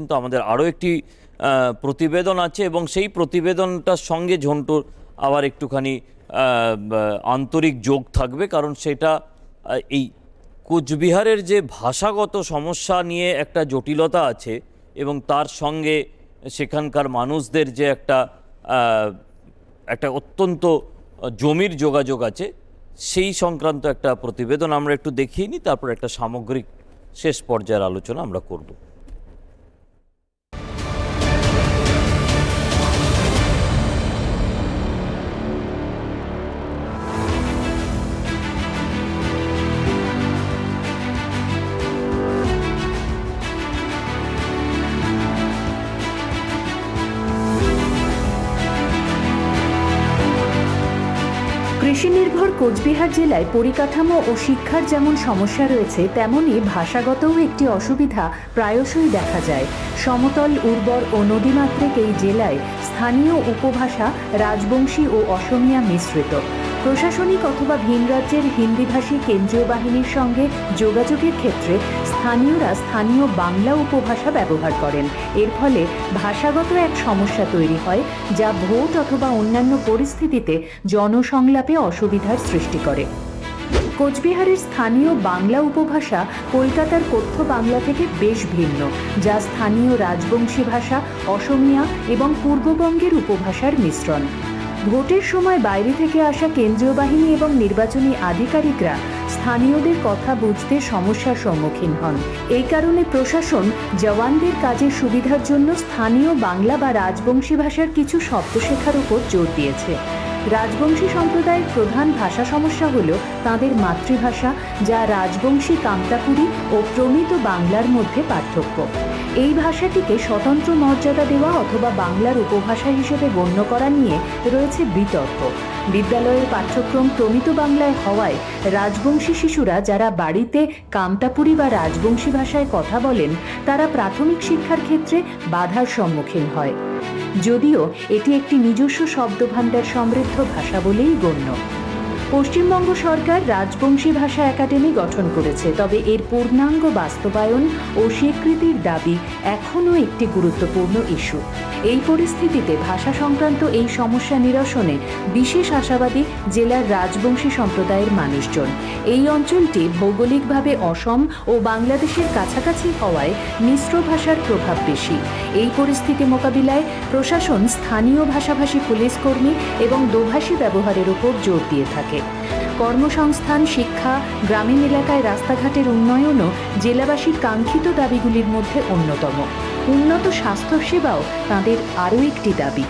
কিন্তু আমাদের আরও একটি প্রতিবেদন আছে এবং সেই প্রতিবেদনটার সঙ্গে ঝন্টুর আবার একটুখানি আন্তরিক যোগ থাকবে, কারণ সেটা এই কোচবিহারের যে ভাষাগত সমস্যা নিয়ে একটা জটিলতা আছে এবং তার সঙ্গে সেখানকার মানুষদের যে একটা অত্যন্ত জমির যোগাযোগ আছে, সেই সংক্রান্ত একটা প্রতিবেদন আমরা একটু দেখিয়ে নিই, তারপর একটা সামগ্রিক শেষ পর্যায়ের আলোচনা আমরা করব। কৃষি নির্ভর কোচবিহার জেলায় পরিকাঠামো ও শিক্ষার যেমন সমস্যা রয়েছে, তেমনই ভাষাগতও একটি অসুবিধা প্রায়শই দেখা যায়। সমতল, উর্বর ও নদীমাতৃক এই জেলায় স্থানীয় উপভাষা রাজবংশী ও অসমীয়া মিশ্রিত। প্রশাসনিক অথবা ভিন রাজ্যের হিন্দিভাষী কেন্দ্রীয় বাহিনীর সঙ্গে যোগাযোগের ক্ষেত্রে স্থানীয়রা স্থানীয় বাংলা উপভাষা ব্যবহার করেন। এর ফলে ভাষাগত এক সমস্যা তৈরি হয়, যা ভোট অথবা অন্যান্য পরিস্থিতিতে জনসংলাপে অসুবিধার সৃষ্টি করে। কোচবিহারের স্থানীয় বাংলা উপভাষা কলকাতার কথ্য বাংলা থেকে বেশ ভিন্ন, যা স্থানীয় রাজবংশী ভাষা, অসমীয়া এবং পূর্ববঙ্গের উপভাষার মিশ্রণ। ভোটের সময় বাইরে থেকে আসা কেন্দ্রীয় বাহিনী এবং নির্বাচনী আধিকারিকরা স্থানীয়দের কথা বুঝতে সমস্যার সম্মুখীন হন। এই কারণে প্রশাসন জওয়ানদের কাজের সুবিধার জন্য স্থানীয় বাংলা বা রাজবংশী ভাষার কিছু শব্দ শেখার উপর জোর দিয়েছে। রাজবংশী সম্প্রদায়ের প্রধান ভাষা সমস্যা হল তাঁদের মাতৃভাষা, যা রাজবংশী কামতাপুরী ও প্রমিত বাংলার মধ্যে পার্থক্য। এই ভাষাটিকে স্বতন্ত্র মর্যাদা দেওয়া অথবা বাংলার উপভাষা হিসেবে গণ্য করা নিয়ে রয়েছে বিতর্ক। বিদ্যালয়ের পাঠ্যক্রম প্রমিত বাংলায় হওয়ায় রাজবংশী শিশুরা যারা বাড়িতে কামতাপুরী বা রাজবংশী ভাষায় কথা বলেন, তারা প্রাথমিক শিক্ষার ক্ষেত্রে বাধার সম্মুখীন হয়, যদিও এটি একটি নিজস্ব শব্দভাণ্ডার সমৃদ্ধ ভাষা বলেই গণ্য। পশ্চিমবঙ্গ সরকার রাজবংশী ভাষা একাডেমি গঠন করেছে, তবে এর পূর্ণাঙ্গ বাস্তবায়ন ও স্বীকৃতির দাবি এখনও একটি গুরুত্বপূর্ণ ইস্যু। এই পরিস্থিতিতে ভাষা সংক্রান্ত এই সমস্যা নিরসনে বিশেষ আশাবাদী জেলার রাজবংশী সম্প্রদায়ের মানুষজন। এই অঞ্চলটি ভৌগোলিকভাবে অসম ও বাংলাদেশের কাছাকাছি হওয়ায় মিশ্র ভাষার প্রভাব বেশি। এই পরিস্থিতি মোকাবিলায় প্রশাসন স্থানীয় ভাষাভাষী পুলিশ কর্মী এবং দোভাষী ব্যবহারের উপর জোর দিয়ে থাকে। কর্মসংস্থান, শিক্ষা, গ্রামীণ এলাকায় রাস্তাঘাটের উন্নয়নও জেলাবাসীর কাঙ্ক্ষিত দাবিগুলির মধ্যে অন্যতম। উন্নত স্বাস্থ্যসেবাও তাঁদের আরও একটি দাবি।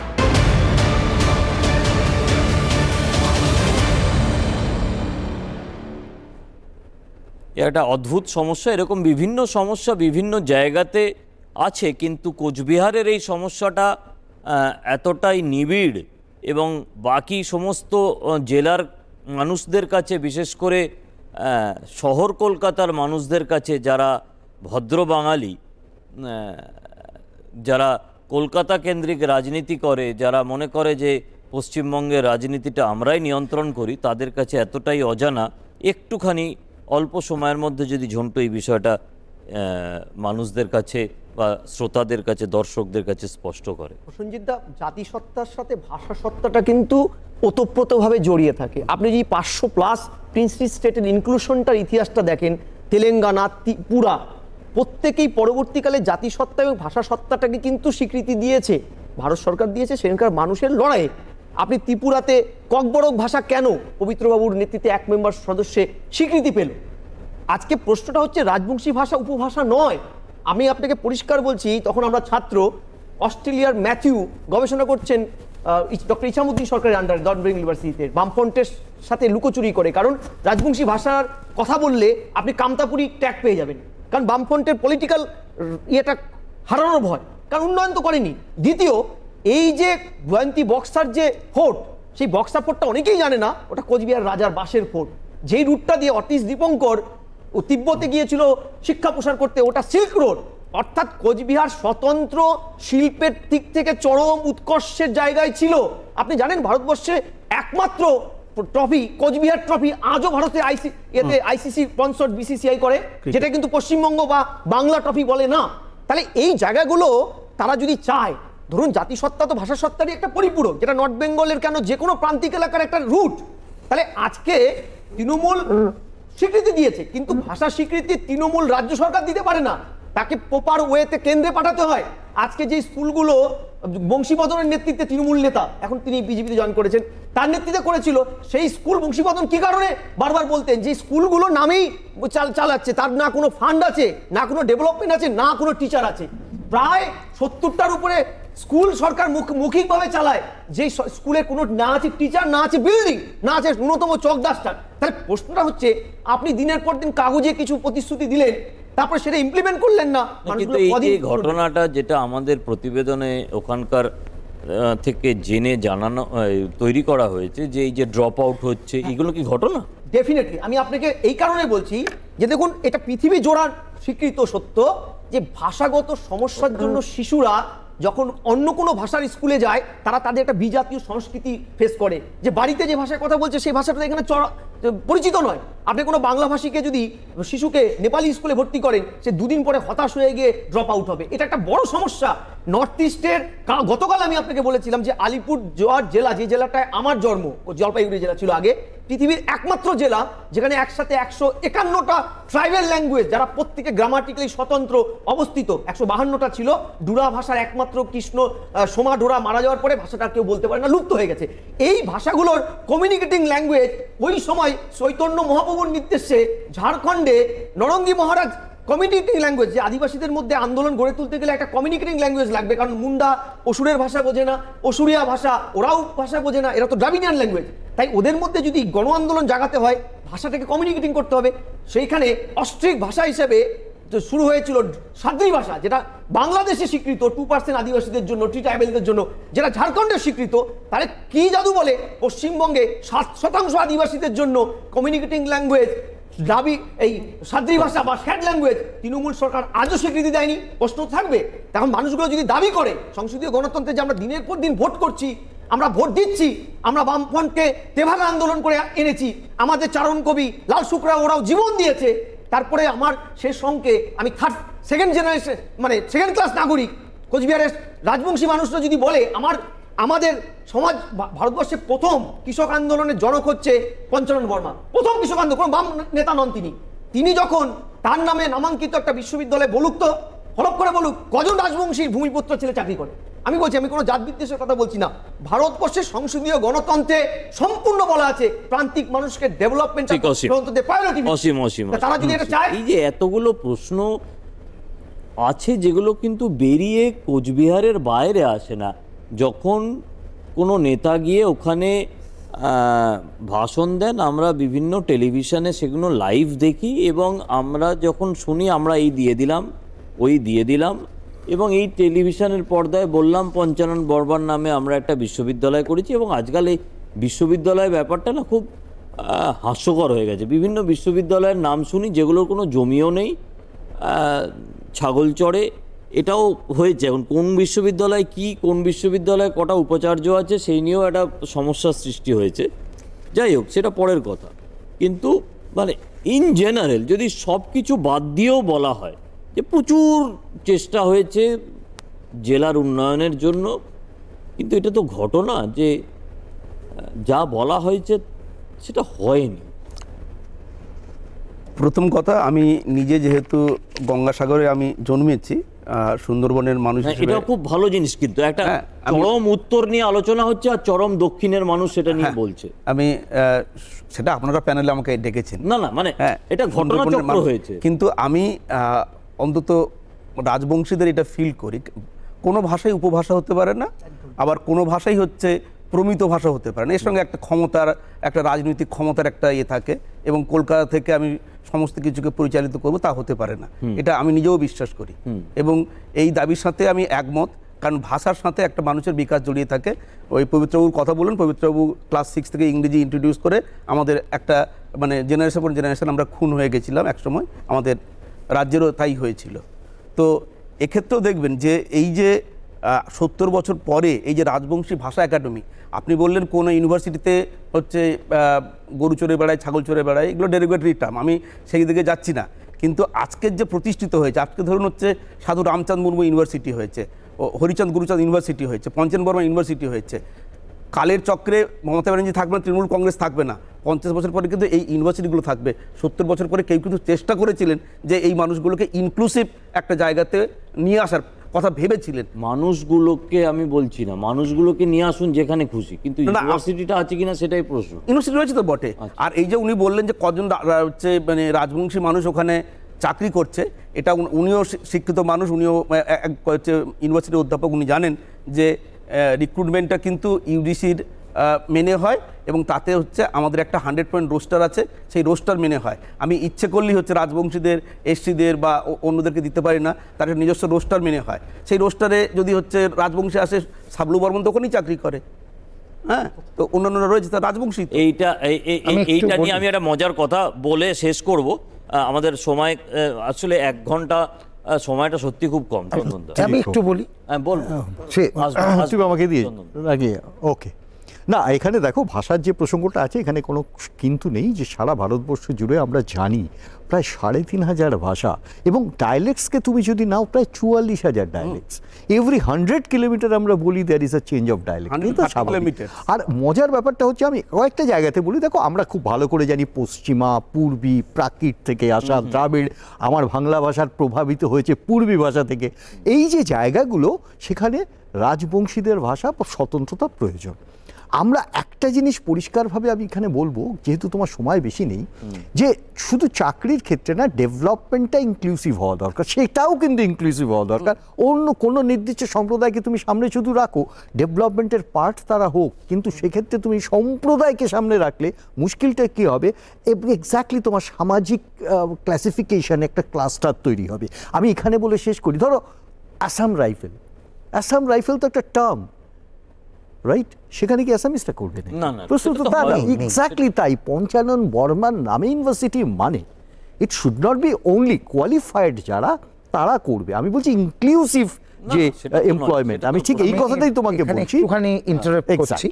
একটা অদ্ভুত সমস্যা, এরকম বিভিন্ন সমস্যা বিভিন্ন জায়গাতে আছে, কিন্তু কোচবিহারের এই সমস্যাটা এতটাই নিবিড় এবং বাকি সমস্ত জেলার মানুষদের কাছে, বিশেষ করে শহর কলকাতার মানুষদের কাছে, যারা ভদ্র বাঙালি, যারা কলকাতা কেন্দ্রিক রাজনীতি করে, যারা মনে করে যে পশ্চিমবঙ্গের রাজনীতিটা আমরাই নিয়ন্ত্রণ করি, তাদের কাছে এতটাই অজানা। একটুখানি অল্প সময়ের মধ্যে যদি ঝন্টু এই বিষয়টা মানুষদের কাছে বা শ্রোতাদের কাছে, দর্শকদের কাছে স্পষ্ট করে। প্রসেনজিৎদা, জাতিসত্তার সাথে ভাষা সত্তাটা কিন্তু ওতপ্রোতভাবে জড়িয়ে থাকে। আপনি যদি 500+ প্রিন্সলি স্টেটের ইনক্লুশনটার ইতিহাসটা দেখেন, তেলেঙ্গানা, ত্রিপুরা, প্রত্যেকেই পরবর্তীকালে জাতিসত্তা এবং ভাষা সত্তাটাকে কিন্তু স্বীকৃতি দিয়েছে, ভারত সরকার দিয়েছে সেখানকার মানুষের লড়াইয়ে। আপনি ত্রিপুরাতে ককবরক ভাষা কেন পবিত্রবাবুর নেতৃত্বে 1 মেম্বার সদস্যে স্বীকৃতি পেল? আজকে প্রশ্নটা হচ্ছে রাজবংশী ভাষা উপভাষা নয়। আমি আপনাকে পরিষ্কার বলছি, তখন আমরা ছাত্র, অস্ট্রেলিয়ার ম্যাথিউ গবেষণা করছেন ডক্টর ইছামুদ্দিন সরকারের আন্ডারে ডনবেরিং ইউনিভার্সিটিতে, বামফ্রন্টের সাথে লুকোচুরি করে। কারণ রাজবংশী ভাষার কথা বললে আপনি কামতাপুরি ট্যাগ পেয়ে যাবেন, কারণ বামফ্রন্টের পলিটিক্যাল ইয়েটা হারানোর ভয়, কারণ উন্নয়ন তো করেনি। দ্বিতীয়, এই যে জয়ন্তী বক্সার যে ফোর্ট, সেই বক্সা ফোর্টটা অনেকেই জানে না, ওটা কোচবিহার রাজার বাসের ফোর্ট। যেই রুটটা দিয়ে অতীশ দীপঙ্কর ও তিব্বতে গিয়েছিল শিক্ষা প্রসার করতে, ওটা সিল্ক রোড। অর্থাৎ কোচবিহার স্বতন্ত্র শিল্পের দিক থেকে চরম উৎকর্ষের জায়গায় ছিল। আপনি জানেন ভারতবর্ষে একমাত্র ট্রফি কোচবিহার ট্রফি আজও ভারতে আইসিসি স্পন্সর্ড বিসিসিআই করে, যেটা কিন্তু পশ্চিমবঙ্গ বা বাংলা ট্রফি বলে না। তাহলে এই জায়গাগুলো তারা যদি চায়, ধরুন জাতিসত্তা তো ভাষা সত্তারই একটা পরিপূরক, যেটা নর্থ বেঙ্গলের কেন যে কোনো প্রান্তিক এলাকার একটা রুট। তাহলে আজকে তৃণমূল স্বীকৃতি দিয়েছে, কিন্তু ভাষা স্বীকৃতি তৃণমূল রাজ্য সরকার দিতে পারে না, তাকে প্রপার ওয়েতে কেন্দ্রে পাঠাতে হয়। আজকে যে স্কুলগুলো বংশীবদনের নেতৃত্বে তৃণমূল নেতা, এখন তিনি বিজেপিতে জয়েন করেছেন, তার নেতৃত্বে করেছিল, সেই স্কুল বংশীবদন কি কারণে বারবার বলতেন যে স্কুলগুলো নামেই চালাচ্ছে, তার না কোনো ফান্ড আছে, না কোনো ডেভেলপমেন্ট আছে, না কোনো টিচার আছে। প্রায় 70টার উপরে স্কুল সরকার মৌখিকভাবে চালায়, যে স্কুলে কোনো না আছে টিচার, না আছে বিল্ডিং, না আছে ন্যূনতম চক ডাস্টার। তাহলে প্রশ্নটা হচ্ছে, আপনি দিনের পর দিন কাগজে কিছু প্রতিশ্রুতি দিলেন, তারপরে সেটা ইমপ্লিমেন্ট করলেন না। কিন্তু এই যে ঘটনাটা যেটা আমাদের প্রতিবেদনে ওখানকার থেকে জেনে জানানো তৈরি করা হয়েছে, যে এই যে ড্রপ আউট হচ্ছে, এগুলো কি ঘটনা? ডেফিনেটলি আমি আপনাকে এই কারণে বলছি যে দেখুন, এটা পৃথিবী জোড়ার স্বীকৃত সত্য যে ভাষাগত সমস্যার জন্য শিশুরা যখন অন্য কোনো ভাষার স্কুলে যায়, তারা তাদের একটা বিজাতীয় সংস্কৃতি ফেস করে, যে বাড়িতে যে ভাষায় কথা বলছে সেই ভাষাটা এখানে পরিচিত নয়। আপনি কোনো বাংলা ভাষীকে যদি শিশুকে নেপালি স্কুলে ভর্তি করেন, সে দুদিন পরে হতাশ হয়ে গিয়ে ড্রপ আউট হবে। এটা একটা বড় সমস্যা নর্থ ইস্টের। গতকাল আমি আপনাকে বলেছিলাম যে আলিপুরদুয়ার জেলা, যে জেলাটায় আমার জন্ম, জলপাইগুড়ি জেলা ছিল আগে, পৃথিবীর একমাত্র জেলা যেখানে একসাথে 151টা ট্রাইবাল ল্যাঙ্গুয়েজ, যারা প্রত্যেকে গ্রামাটিক্যালি স্বতন্ত্র অবস্থিত, 152টা ছিল। ডুরা ভাষার একমাত্র কৃষ্ণ সোমা ডোরা মারা যাওয়ার পরে ভাষাটা কেউ বলতে পারে না, লুপ্ত হয়ে গেছে। এই ভাষাগুলোর কমিউনিকেটিং ল্যাঙ্গুয়েজ ওই সময় চৈতন্য মহাপ্রভুর নির্দেশে ঝাড়খণ্ডে নরঙ্গী মহারাজ কমিউনিকেটিং ল্যাঙ্গুয়েজ, যে আদিবাসীদের মধ্যে আন্দোলন গড়ে তুলতে গেলে একটা কমিউনিকেটিং ল্যাঙ্গুয়েজ লাগবে, কারণ মুন্ডা অসুরের ভাষা বোঝে না, অসুরিয়া ভাষা ওরাও ভাষা বোঝে না, এরা তো দ্রাবিডিয়ান ল্যাঙ্গুয়েজ। তাই ওদের মধ্যে যদি গণ আন্দোলন জাগাতে হয়, ভাষাটাকে কমিউনিকেটিং করতে হবে। সেইখানে অস্ট্রিক ভাষা হিসেবে শুরু হয়েছিল সাদ্রি ভাষা, যেটা বাংলাদেশে স্বীকৃত 2% আদিবাসীদের জন্য, ট্রাইবেলদের জন্য, যেটা ঝাড়খণ্ডে স্বীকৃত। তাহলে কি জাদু বলে পশ্চিমবঙ্গে 7% আদিবাসীদের জন্য কমিউনিকেটিং ল্যাঙ্গুয়েজ এই সাদ্রি ভাষা বা শ্যাড ল্যাঙ্গুয়েজ তৃণমূল সরকার আজও স্বীকৃতি দেয়নি? প্রশ্ন থাকবে। তখন মানুষগুলো যদি দাবি করে সংসদীয় গণতন্ত্রে যে আমরা দিনের পর দিন ভোট করছি, আমরা ভোট দিচ্ছি, আমরা বামফ্রন্টকে তেভাগা আন্দোলন করে এনেছি, আমাদের চারণ কবি লাল শুক্রা ওরাও জীবন দিয়েছে, তারপরে আমার শেষ অঙ্কে আমি সেকেন্ড জেনারেশন, মানে সেকেন্ড ক্লাস নাগরিক, কোচবিহারের রাজবংশী মানুষরা যদি বলে আমাদের সমাজ, ভারতবর্ষের প্রথম কৃষক আন্দোলনের জনক হচ্ছে পঞ্চানন বর্মা, প্রথম কৃষক আন্দোলন, কোনো বাম নেতা নন তিনি যখন তার নামে নামাঙ্কিত একটা বিশ্ববিদ্যালয়ে বলুক, তো হলপ করে বলুক কজন রাজবংশীর ভূমিপুত্র ছেলে চাকরি করে। আমি বলছি, আমি কোনো জাত বিদ্বেষের কথা বলছি না, ভারতবর্ষের সংসদীয় গণতন্ত্রে সম্পূর্ণ বলা আছে প্রান্তিক মানুষকে ডেভেলপমেন্ট প্রায়োরিটি, তারা যদি এটা চায়। এই যে এতগুলো প্রশ্ন আছে যেগুলো কিন্তু বেরিয়ে কোচবিহারের বাইরে আসে না। যখন কোনো নেতা গিয়ে ওখানে ভাষণ দেন, আমরা বিভিন্ন টেলিভিশনে সেগুলো লাইভ দেখি, এবং আমরা যখন শুনি আমরা এই দিয়ে দিলাম, ওই দিয়ে দিলাম, এবং এই টেলিভিশনের পর্দায় বললাম পঞ্চানন বর্মার নামে আমরা একটা বিশ্ববিদ্যালয় করেছি। এবং আজকাল এই বিশ্ববিদ্যালয় ব্যাপারটা না খুব হাস্যকর হয়ে গেছে। বিভিন্ন বিশ্ববিদ্যালয়ের নাম শুনি যেগুলোর কোনো জমিও নেই, ছাগল চড়ে, এটাও হয়েছে। এখন কোন বিশ্ববিদ্যালয় কি, কোন বিশ্ববিদ্যালয়ে কটা উপাচার্য আছে, সেই নিয়েও একটা সমস্যার সৃষ্টি হয়েছে। যাই হোক, সেটা পরের কথা। কিন্তু মানে ইন জেনারেল যদি সব কিছু বাদ দিয়েও বলা হয় যে প্রচুর চেষ্টা হয়েছে জেলার উন্নয়নের জন্য, কিন্তু এটা তো ঘটনা যে যা বলা হয়েছে সেটা হয়নি। প্রথম কথা, আমি নিজে যেহেতু গঙ্গাসাগরে আমি জন্মেছি, সুন্দরবনের মানুষ হিসেবে, এটা খুব ভালো জিনিস, কিন্তু একটা চরম উত্তর নিয়ে আলোচনা হচ্ছে আর চরম দক্ষিণের মানুষ সেটা নিয়ে বলছে। আমি সেটা আপনারা প্যানেলে আমাকে ডেকেছেন, না মানে এটা ঘটনাচক্র হয়েছে। কিন্তু আমি অন্তত রাজবংশীদের এটা ফিল করি, কোনো ভাষাই উপভাষা হতে পারে না, আবার কোনো ভাষাই হচ্ছে প্রমিত ভাষা হতে পারে না। এর সঙ্গে একটা ক্ষমতার, একটা রাজনৈতিক ক্ষমতার একটা ইয়ে থাকে, এবং কলকাতা থেকে আমি সমস্ত কিছুকে পরিচালিত করব তা হতে পারে না, এটা আমি নিজেও বিশ্বাস করি। এবং এই দাবির সাথে আমি একমত, কারণ ভাষার সাথে একটা মানুষের বিকাশ জড়িয়ে থাকে। ওই পবিত্রবাবুর কথা বলুন, পবিত্রবাবু ক্লাস 6 থেকে ইংরেজি ইন্ট্রোডিউস করে আমাদের একটা মানে জেনারেশন পর জেনারেশন আমরা খুন হয়ে গেছিলাম একসময়, আমাদের রাজ্যেরও তাই হয়েছিল। তো এক্ষেত্রেও দেখবেন যে এই যে 70 বছর পরে এই যে রাজবংশী ভাষা একাডেমি, আপনি বললেন কোনো ইউনিভার্সিটিতে হচ্ছে গরু চড়ে বেড়ায়, ছাগল চড়ে বেড়ায়, এগুলো ডেরিভেটরি টার্ম, আমি সেই দিকে যাচ্ছি না। কিন্তু আজকের যে প্রতিষ্ঠিত হয়েছে, আজকে ধরুন হচ্ছে সাধু রামচাঁদ মুর্মু ইউনিভার্সিটি হয়েছে, ও হরিচাঁদ গুরুচাঁদ ইউনিভার্সিটি হয়েছে, পঞ্চেন বর্মা ইউনিভার্সিটি হয়েছে। কালের চক্রে মমতা ব্যানার্জি থাকবে না, তৃণমূল কংগ্রেস থাকবে না, 50 বছর পরে কিন্তু এই ইউনিভার্সিটিগুলো থাকবে। 70 বছর পরে কেউ কিন্তু চেষ্টা করেছিলেন যে এই মানুষগুলোকে ইনক্লুসিভ একটা জায়গাতে নিয়ে আসার কথা ভেবেছিলেন। মানুষগুলোকে আমি বলছি না, মানুষগুলোকে নিয়ে আসুন যেখানে খুশি, কিন্তু না, ইউনিভার্সিটিটা আছে কিনা সেটাই প্রশ্ন। ইউনিভার্সিটি রয়েছে তো বটে। আর এই যে উনি বললেন যে কজন হচ্ছে মানে রাজবংশী মানুষ ওখানে চাকরি করছে, এটা উনিও শিক্ষিত মানুষ, উনিও হচ্ছে ইউনিভার্সিটির অধ্যাপক, উনি জানেন যে রিক্রুটমেন্টটা কিন্তু ইউজিসির মেনে হয় এবং তাতে হচ্ছে আমাদের একটা 100 রোস্টার আছে, সেই রোস্টার মেনে হয়। আমি ইচ্ছে করলেই হচ্ছে রাজবংশীদের, এসসিদের বা অন্যদেরকে দিতে পারি না, তার একটা নিজস্ব রোস্টার মেনে হয়। সেই রোস্টারে যদি হচ্ছে রাজবংশী আসে, সাবলু বর্মন তো ওখানেই চাকরি করে, হ্যাঁ, তো অন্যান্যরা রয়েছে তার রাজবংশী। এইটা নিয়ে আমি একটা মজার কথা বলে শেষ করব। আমাদের সময় আসলে 1 ঘন্টা, সময়টা সত্যি খুব কম। চন্দনদা, আমি একটু বলি, হ্যাঁ বল। সে তুমি আমাকে দিয়ে আগে ওকে। না, এখানে দেখো ভাষার যে প্রসঙ্গটা আছে, এখানে কোনো কিন্তু নেই যে সারা ভারতবর্ষ জুড়ে আমরা জানি প্রায় 3500 ভাষা, এবং ডায়ালেক্টসকে তুমি যদি নাও প্রায় 44,000 ডায়ালেক্টস। এভরি 100 কিলোমিটার আমরা বলি there is a change of dialect, কিন্তু স্বাভাবিক। আর মজার ব্যাপারটা হচ্ছে, আমি কয়েকটা জায়গাতে বলি, দেখো আমরা খুব ভালো করে জানি পশ্চিমা, পূর্বী, প্রাকৃত থেকে আসা দ্রাবিড়, আমার বাংলা ভাষার প্রভাবিত হয়েছে পূর্বী ভাষা থেকে। এই যে জায়গাগুলো, সেখানে রাজবংশীদের ভাষা স্বতন্ত্রতা প্রয়োজন। আমরা একটা জিনিস পরিষ্কারভাবে আমি এখানে বলবো, যেহেতু তোমার সময় বেশি নেই, যে শুধু চাকরির ক্ষেত্রে না, ডেভেলপমেন্টটা ইনক্লুসিভ হওয়া দরকার, সেটাও কিন্তু ইনক্লুসিভ হওয়া দরকার। অন্য কোনো নির্দিষ্ট সম্প্রদায়কে তুমি সামনে শুধু রাখো, ডেভেলপমেন্টের পার্ট তারা হোক, কিন্তু সেক্ষেত্রে তুমি সম্প্রদায়কে সামনে রাখলে মুশকিলটা কী হবে, এক্স্যাক্টলি তোমার সামাজিক ক্লাসিফিকেশন একটা ক্লাস্টার তৈরি হবে। আমি এখানে বলে শেষ করি, ধরো আসাম রাইফেল, আসাম রাইফেল তো একটা টার্ম, রাইট? সেখানে কি অ্যাসামিসটা করবে না, না, প্রশ্ন তো সেটা তো তা না, হয়ই। এক্স্যাক্টলি তাই। পঞ্চানন বর্মার নামে ইউনিভার্সিটি মানে it should not be only qualified যারা তারা করবে। আমি বলছি ইনক্লুসিভ যে সেটা তো নয়, এমপ্লয়মেন্ট। সেটা আমি তো ঠিক এই কথাটাই তোমাকে এখানে বলছি। একটুখানি ইন্টারাপ্ট Exact. করছি।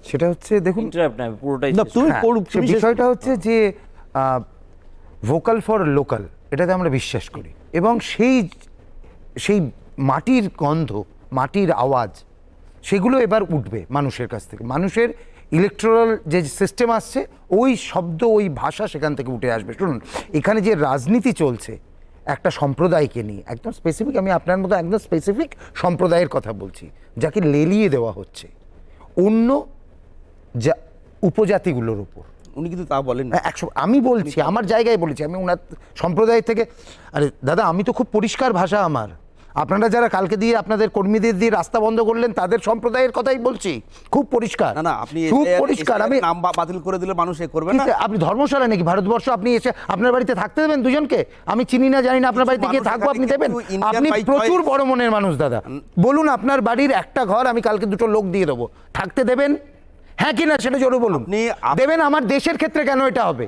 সেটা হচ্ছে, দেখুন, ইন্টারাপ্ট না, পুরোটাই না, শেষ। তুমি হ্যাঁ, করো, সে তুমি শেষ বিষয়টা করো। হচ্ছে যে ভোকাল ফর লোকাল, এটাতে আমরা বিশ্বাস করি, এবং সেই মাটির গন্ধ, মাটির আওয়াজ, সেগুলো এবার উঠবে মানুষের কাছ থেকে। মানুষের ইলেকট্রাল যে সিস্টেম আসছে, ওই শব্দ, ওই ভাষা সেখান থেকে উঠে আসবে। শুনুন, এখানে যে রাজনীতি চলছে একটা সম্প্রদায়কে নিয়ে, একদম স্পেসিফিক, আমি আপনার মতো একদম স্পেসিফিক সম্প্রদায়ের কথা বলছি, যাকে লেলিয়ে দেওয়া হচ্ছে অন্য উপজাতিগুলোর উপর। উনি কিন্তু তা বলেন না। আমি বলছি, আমার জায়গায় বলেছি, আমি ওনার সম্প্রদায় থেকে। আরে দাদা, আমি তো খুব পরিষ্কার ভাষা আমার। আপনারা যারা কালকে দিয়ে আপনাদের কর্মীদের দিয়ে রাস্তা বন্ধ করলেন, তাদের সম্প্রদায়ের কথাই বলছি, খুব পরিষ্কার। না, আপনি খুব পরিষ্কার। আমি নাম বাতিল করে দিলে মানুষ এ করবে না। আপনি ধর্মশালা নাকি ভারতবর্ষ? আপনি এসে আপনার বাড়িতে থাকতে দেবেন দুজনকে? আমি চিনি না, জানি না, আপনার বাড়িতে গিয়ে থাকবো, আপনি দেবেন? আপনি প্রচুর বড় মনের মানুষ দাদা। বলুন, আপনার বাড়ির একটা ঘর আমি কালকে 2টো লোক দিয়ে দেবো, থাকতে দেবেন? হ্যাঁ কি না, সেটা জোরে বলুন। দেবেন? আমার দেশের ক্ষেত্রে কেন এটা হবে?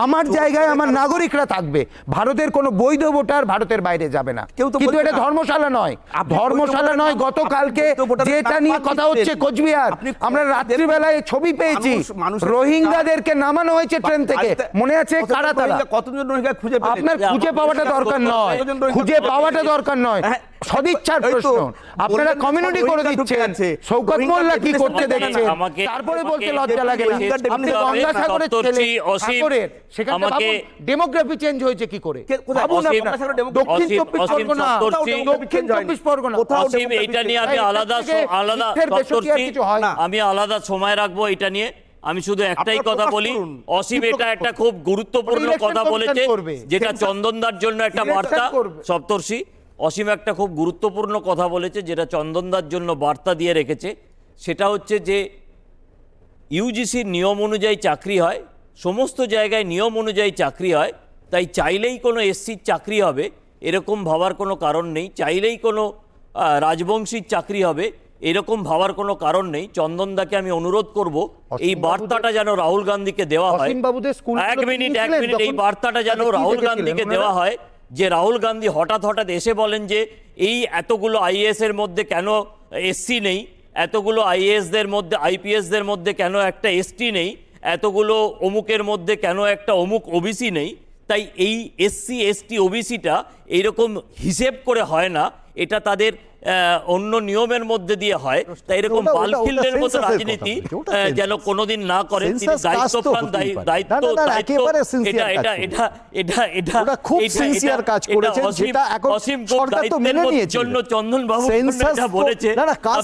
আমার জায়গায় আমার নাগরিকরা থাকবে। ভারতের কোনো বৈধ ভোটার ভারতের বাইরে যাবে না, কিন্তু এটা ধর্মশালা নয়। ধর্মশালা নয়। গতকালকে যেটা নিয়ে কথা হচ্ছে কোচবিহার, আমরা রাত্রিবেলায় ছবি পেয়েছি, রোহিঙ্গাদেরকে নামানো হয়েছে ট্রেন থেকে, মনে আছে? কারা তারা? কতজন রোহিঙ্গা খুঁজে পেলেন? আপনার খুঁজে পাওয়াটা দরকার নয়, খুঁজে পাওয়াটা দরকার নয়, সদিচ্ছার প্রশ্ন। আপনারা কমিউনিটি করে দিচ্ছেন। শওকত মোল্লা কি করতে দেখছেন, তারপরে বলতে লজ্জা লাগে না? আপনি গঙ্গাসাগরের ছেলে, সাগরের, সেখানে ভাবুন ডেমোগ্রাফি চেঞ্জ হয়েছে কি করে। ভাবুন আপনারা, দক্ষিণ 24 পরগনা, দক্ষিণ 24 পরগনা, অসীম, এইটা নিয়ে আমি আলাদা আমি আলাদা সময় রাখবো এটা নিয়ে। আমি শুধু একটাই কথা বলি, অসীম এটা একটা খুব গুরুত্বপূর্ণ কথা বলেছে, যেটা চন্দনদার জন্য একটা বার্তা। সপ্তর্ষি, অসীম একটা খুব গুরুত্বপূর্ণ কথা বলেছে, যেটা চন্দনদার জন্য বার্তা দিয়ে রেখেছে। সেটা হচ্ছে যে ইউজিসির নিয়ম অনুযায়ী চাকরি হয়, সমস্ত জায়গায় নিয়ম অনুযায়ী চাকরি হয়, তাই চাইলেই কোনো এসসির চাকরি হবে এরকম ভাবার কোনো কারণ নেই, চাইলেই কোনো রাজবংশীর চাকরি হবে এরকম ভাবার কোনো কারণ নেই। চন্দনদাকে আমি অনুরোধ করব, এই বার্তাটা যেন রাহুল গান্ধীকে দেওয়া হয়। এক মিনিট, এই বার্তাটা যেন রাহুল গান্ধীকে দেওয়া হয়, যে রাহুল গান্ধী হঠাৎ এসে বলেন যে এই এতগুলো আইএএস এর মধ্যে কেন এসসি নেই, এতগুলো আইএএসদের মধ্যে, আইপিএসদের মধ্যে কেন একটা এসটি নেই, এতগুলো অমুকের মধ্যে কেন একটা অমুক ওবিসি নেই। তাই এই এসসি এসটি ওবিসিটা এইরকম হিসেব করে হয় না, এটা তাদের অন্য নিয়মের মধ্যে দিয়ে হয়। তাই এরকম বালফিল্ডের মতো census-এর রাজনীতি কথা বলছি, ওটা যেন কোনোদিন না করেন। তিনি Census কাজ তো হতেই পারে। না, না, না, একেবারে sincere কাজ করেছেন। ওটা খুব sincere কাজ করেছেন, যেটা এখন সরকার তো মেনে নিয়েছে। চন্দন বাবু Census বলেছে না, না, কাজ